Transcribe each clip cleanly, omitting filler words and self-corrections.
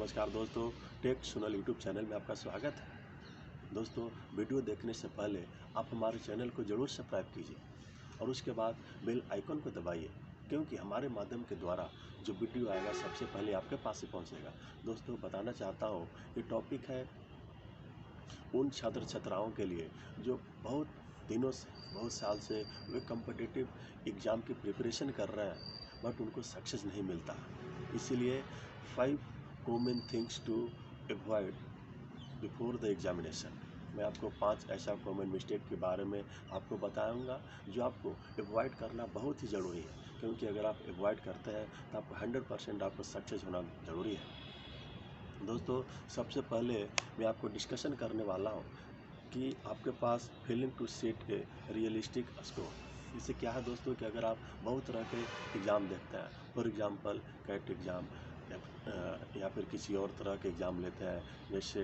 नमस्कार दोस्तों, टेक सुनल यूट्यूब चैनल में आपका स्वागत है। दोस्तों, वीडियो देखने से पहले आप हमारे चैनल को जरूर सब्सक्राइब कीजिए और उसके बाद बेल आइकन को दबाइए, क्योंकि हमारे माध्यम के द्वारा जो वीडियो आएगा सबसे पहले आपके पास ही पहुंचेगा। दोस्तों, बताना चाहता हूं, ये टॉपिक है उन छात्र छात्राओं के लिए जो बहुत दिनों से, बहुत साल से वे कॉम्पिटिटिव एग्ज़ाम की प्रिपरेशन कर रहे हैं, बट उनको सक्सेस नहीं मिलता। इसीलिए 5 common things to avoid before the examination. मैं आपको 5 ऐसा कॉमन मिस्टेक के बारे में आपको बताऊंगा जो आपको अवॉइड करना बहुत ही ज़रूरी है, क्योंकि अगर आप अवॉइड करते हैं तो आपको 100% आपको सक्सेस होना ज़रूरी है। दोस्तों, सबसे पहले मैं आपको डिस्कशन करने वाला हूं कि आपके पास failing to set a realistic score. इससे क्या है दोस्तों कि अगर आप बहुत तरह के एग्ज़ाम देखते हैं, फॉर एग्जांपल कैट एग्ज़ाम या फिर किसी और तरह के एग्ज़ाम लेते हैं, जैसे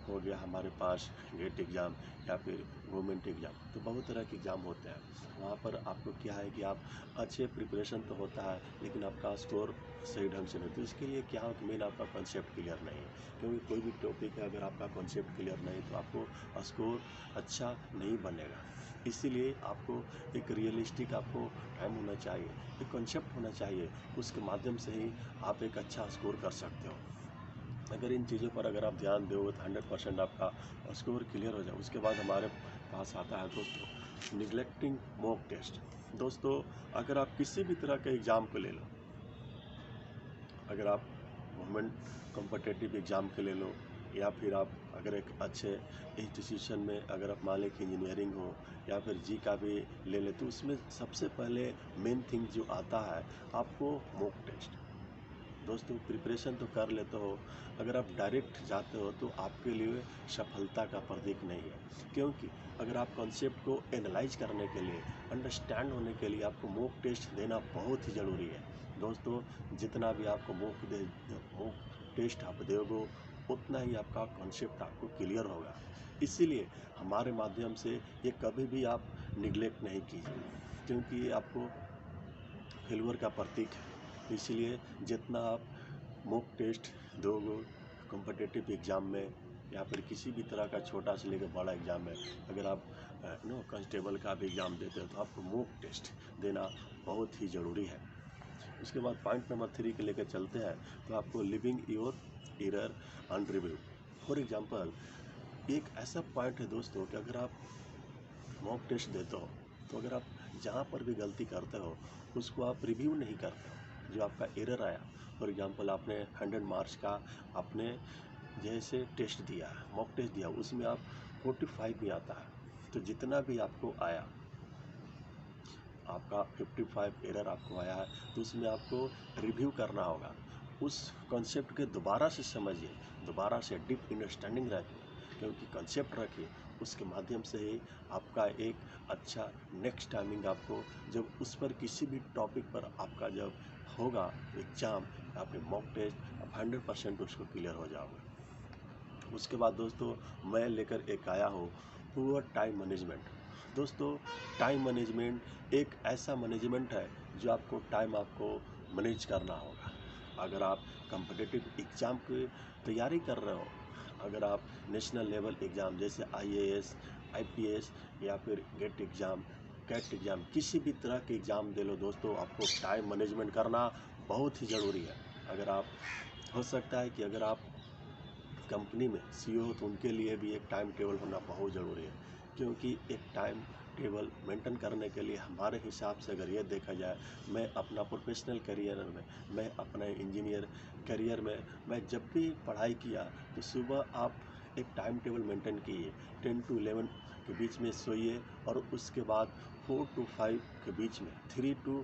हो गया हमारे पास गेट एग्ज़ाम या फिर गवर्नमेंट एग्ज़ाम, तो बहुत तरह के एग्ज़ाम होते हैं। वहाँ पर आपको क्या है कि आप अच्छे प्रिपरेशन तो होता है, लेकिन आपका स्कोर सही ढंग से नहीं। तो इसके लिए क्या हो कि मेन आपका कॉन्सेप्ट क्लियर नहीं है, क्योंकि कोई भी टॉपिक है अगर आपका कॉन्सेप्ट क्लियर नहीं तो आपको स्कोर अच्छा नहीं बनेगा। इसीलिए आपको एक रियलिस्टिक आपको टाइम होना चाहिए, एक कॉन्सेप्ट होना चाहिए, उसके माध्यम से ही आप एक अच्छा स्कोर कर सकते हो। अगर इन चीज़ों पर अगर आप ध्यान दोगे तो 100% आपका स्कोर क्लियर हो जाए। उसके बाद हमारे पास आता है दोस्तों निगलेक्टिंग मॉक टेस्ट। दोस्तों, अगर आप किसी भी तरह के एग्ज़ाम को ले लो, अगर आप गवर्नमेंट कॉम्पिटिटिव एग्ज़ाम के ले लो या फिर आप अगर एक अच्छे इंस्टीट्यूशन में अगर आप मान लें कि इंजीनियरिंग हो या फिर जी का भी ले ले, तो उसमें सबसे पहले मेन थिंग जो आता है आपको मॉक टेस्ट। दोस्तों, प्रिपरेशन तो कर लेते हो, अगर आप डायरेक्ट जाते हो तो आपके लिए सफलता का प्रतीक नहीं है, क्योंकि अगर आप कॉन्सेप्ट को एनालाइज करने के लिए, अंडरस्टैंड होने के लिए आपको मॉक टेस्ट देना बहुत ही ज़रूरी है। दोस्तों, जितना भी आपको मॉक टेस्ट आप दोगे उतना ही आपका कॉन्सेप्ट आपको क्लियर होगा। इसीलिए हमारे माध्यम से ये कभी भी आप निगलेक्ट नहीं कीजिए, क्योंकि ये आपको फेल्यूर का प्रतीक है। इसलिए जितना आप मॉक टेस्ट दोगे कॉम्पिटिटिव एग्ज़ाम में या फिर किसी भी तरह का छोटा से लेकर बड़ा एग्ज़ाम में, अगर आप कांस्टेबल का भी एग्ज़ाम देते हो तो आपको मॉक टेस्ट देना बहुत ही ज़रूरी है। उसके बाद पॉइंट नंबर 3 के लेकर चलते हैं, तो आपको leaving your error unreviewed. For example, एक ऐसा पॉइंट है दोस्तों कि अगर आप मॉक टेस्ट देते हो तो अगर आप जहाँ पर भी गलती करते हो उसको आप रिव्यू नहीं करते हो। जो आपका एरर आया, फॉर एग्जांपल आपने 100 मार्क्स का आपने जैसे टेस्ट दिया, मॉक टेस्ट दिया, उसमें आप 45 भी आता है, तो जितना भी आपको आया, आपका 55 एरर आपको आया है, तो उसमें आपको रिव्यू करना होगा। उस कॉन्सेप्ट के दोबारा से समझिए, दोबारा से डीप अंडरस्टैंडिंग रखिए, क्योंकि कॉन्सेप्ट रखिए, उसके माध्यम से ही आपका एक अच्छा नेक्स्ट टाइमिंग आपको जब उस पर किसी भी टॉपिक पर आपका जब होगा एग्ज़ाम, आपके मॉक टेस्ट, आप 100% उसको क्लियर हो जाओगे। उसके बाद दोस्तों मैं लेकर एक आया हूँ पुअर टाइम मैनेजमेंट। दोस्तों, टाइम मैनेजमेंट एक ऐसा मैनेजमेंट है जो आपको टाइम आपको मैनेज करना होगा। अगर आप कॉम्पिटिटिव एग्ज़ाम की तैयारी कर रहे हो, अगर आप नेशनल लेवल एग्ज़ाम जैसे IAS, IPS या फिर गेट एग्ज़ाम, कैट एग्ज़ाम, किसी भी तरह के एग्ज़ाम दे लो दोस्तों, आपको टाइम मैनेजमेंट करना बहुत ही ज़रूरी है। अगर आप हो सकता है कि अगर आप कंपनी में CEO हो तो उनके लिए भी एक टाइम टेबल होना बहुत ज़रूरी है, क्योंकि एक टाइम टेबल मेंटेन करने के लिए हमारे हिसाब से अगर ये देखा जाए, मैं अपना प्रोफेशनल करियर में, मैं अपना इंजीनियर करियर में, मैं जब भी पढ़ाई किया तो सुबह आप एक टाइम टेबल मेंटेन कीजिए। 10 to 11 के बीच में सोइए और उसके बाद 4 to 5 के बीच में, 3 to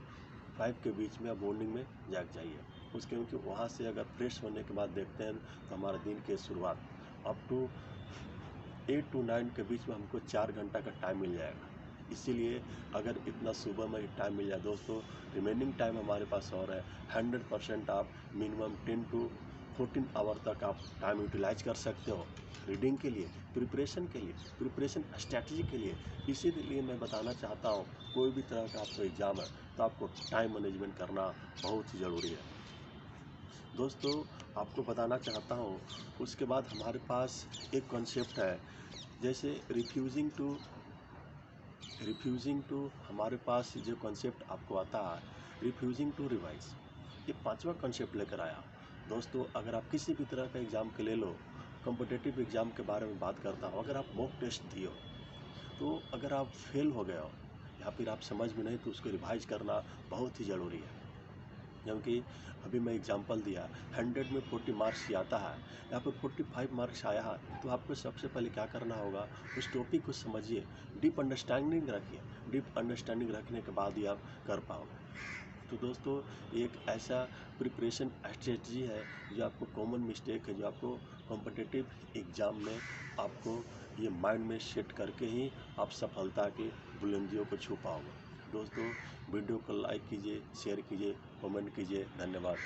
5 के बीच में आप मॉर्निंग में जाग जाइए। उसके क्योंकि वहाँ से अगर फ्रेश होने के बाद देखते हैं तो हमारे दिन की शुरुआत अप टू 8 to 9 के बीच में हमको 4 घंटा का टाइम मिल जाएगा। इसीलिए अगर इतना सुबह में टाइम मिल जाए दोस्तों, रिमेनिंग टाइम हमारे पास और है, 100% आप मिनिमम 10 to 14 आवर तक आप टाइम यूटिलाइज कर सकते हो रीडिंग के लिए, प्रिपरेशन के लिए, प्रिपरेशन स्ट्रैटेजी के लिए। इसीलिए मैं बताना चाहता हूँ, कोई भी तरह का आपको एग्ज़ाम है तो आपको टाइम मैनेजमेंट करना बहुत ही ज़रूरी है। दोस्तों आपको बताना चाहता हूँ, उसके बाद हमारे पास एक कॉन्सेप्ट है, जैसे रिफ्यूजिंग टू हमारे पास जो कॉन्सेप्ट आपको आता है, रिफ्यूजिंग टू रिवाइज, ये पांचवा कॉन्सेप्ट लेकर आया। दोस्तों अगर आप किसी भी तरह का एग्ज़ाम के ले लो, कॉम्पिटिटिव एग्ज़ाम के बारे में बात करता हूँ, अगर आप मॉक टेस्ट दिए हो, तो अगर आप फेल हो गए हो या फिर आप समझ में नहीं, तो उसको रिवाइज करना बहुत ही ज़रूरी है। क्योंकि अभी मैं एग्जांपल दिया, 100 में 40 मार्क्स ही आता है या फिर 45 मार्क्स आया है, तो आपको सबसे पहले क्या करना होगा, उस टॉपिक को समझिए, डीप अंडरस्टैंडिंग रखिए। डीप अंडरस्टैंडिंग रखने के बाद ही आप कर पाओगे। तो दोस्तों एक ऐसा प्रिपरेशन स्ट्रेटजी है जो आपको कॉमन मिस्टेक है, जो आपको कॉम्पिटिटिव एग्ज़ाम में आपको ये माइंड में सेट करके ही आप सफलता की बुलंदियों को छू पाओगे। दोस्तों वीडियो को लाइक कीजिए, शेयर कीजिए, कमेंट कीजिए। धन्यवाद।